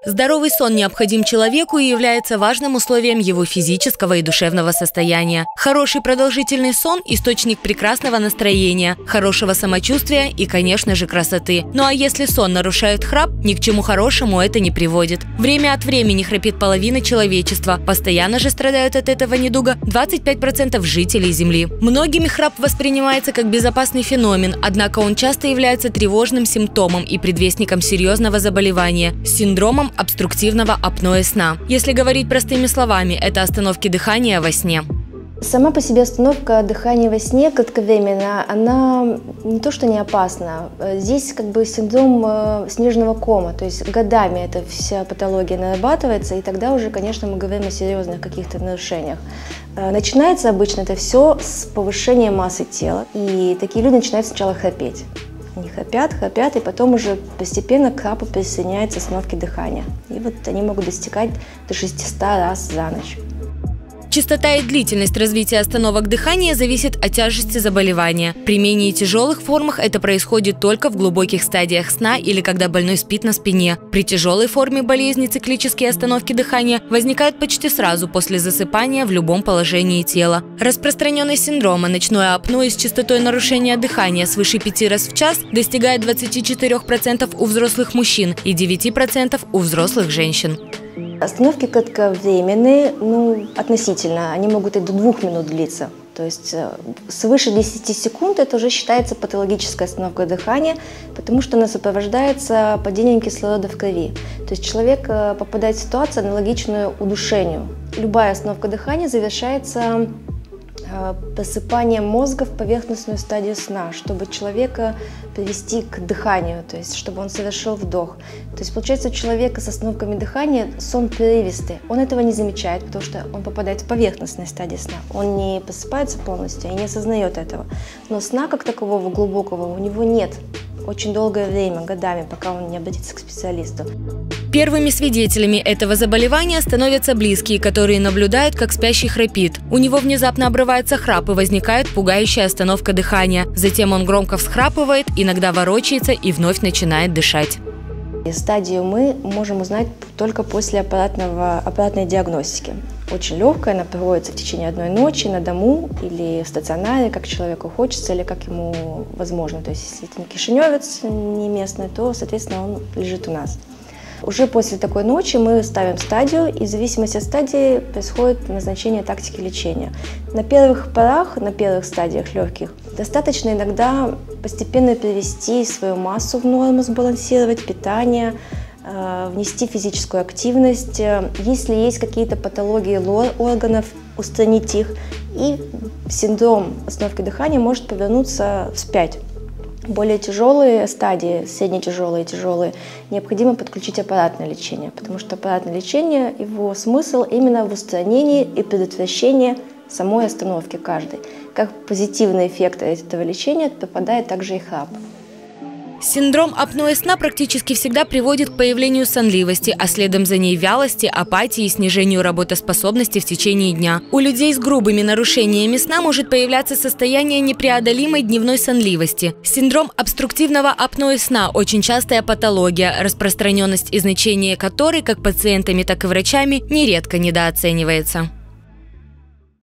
Здоровый сон необходим человеку и является важным условием его физического и душевного состояния. Хороший продолжительный сон – источник прекрасного настроения, хорошего самочувствия и, конечно же, красоты. Ну а если сон нарушает храп, ни к чему хорошему это не приводит. Время от времени храпит половина человечества. Постоянно же страдают от этого недуга 25% жителей Земли. Многими храп воспринимается как безопасный феномен, однако он часто является тревожным симптомом и предвестником серьезного заболевания – синдромом обструктивного апноэ сна. Если говорить простыми словами, это остановки дыхания во сне. Сама по себе остановка дыхания во сне кратковременно, она не то что не опасна. Здесь как бы синдром снежного кома, то есть годами эта вся патология нарабатывается, и тогда уже, конечно, мы говорим о серьезных каких-то нарушениях. Начинается обычно это все с повышения массы тела, и такие люди начинают сначала храпеть. Они храпят, и потом уже постепенно к храпу присоединяются остановки дыхания. И вот они могут достигать до 600 раз за ночь. Частота и длительность развития остановок дыхания зависит от тяжести заболевания. При менее тяжелых формах это происходит только в глубоких стадиях сна или когда больной спит на спине. При тяжелой форме болезни циклические остановки дыхания возникают почти сразу после засыпания в любом положении тела. Распространенность синдрома ночное апноэ с частотой нарушения дыхания свыше 5 раз в час достигает 24% у взрослых мужчин и 9% у взрослых женщин. Остановки кратковременные, относительно, они могут и до 2 минут длиться. То есть свыше 10 секунд это уже считается патологической остановкой дыхания, потому что она сопровождается падением кислорода в крови. То есть человек попадает в ситуацию, аналогичную удушению. Любая остановка дыхания завершается посыпанием мозга в поверхностную стадию сна, чтобы человека привести к дыханию, то есть чтобы он совершил вдох. То есть получается, у человека с остановками дыхания сон прерывистый. Он этого не замечает, потому что он попадает в поверхностную стадию сна. Он не просыпается полностью и не осознает этого. Но сна как такового глубокого у него нет. Очень долгое время, годами, пока он не обратится к специалисту. Первыми свидетелями этого заболевания становятся близкие, которые наблюдают, как спящий храпит. У него внезапно обрывается храп и возникает пугающая остановка дыхания. Затем он громко всхрапывает, иногда ворочается и вновь начинает дышать. Стадию мы можем узнать только после аппаратной диагностики. Очень легкая, она проводится в течение одной ночи на дому или в стационаре, как человеку хочется или как ему возможно. То есть если это не кишиневец, не местный, то, соответственно, он лежит у нас. Уже после такой ночи мы ставим стадию, и в зависимости от стадии происходит назначение тактики лечения. На первых порах, на первых стадиях легких, достаточно иногда постепенно привести свою массу в норму, сбалансировать питание, внести физическую активность. Если есть какие-то патологии органов, устранить их, и синдром остановки дыхания может повернуться вспять. Более тяжелые стадии, среднетяжелые и тяжелые, необходимо подключить аппаратное лечение, потому что аппаратное лечение, его смысл именно в устранении и предотвращении самой остановки каждой. Как позитивный эффект этого лечения попадает также и храп. Синдром апноэ сна практически всегда приводит к появлению сонливости, а следом за ней вялости, апатии и снижению работоспособности в течение дня. У людей с грубыми нарушениями сна может появляться состояние непреодолимой дневной сонливости. Синдром обструктивного апноэ сна – очень частая патология, распространенность и значение которой как пациентами, так и врачами нередко недооценивается.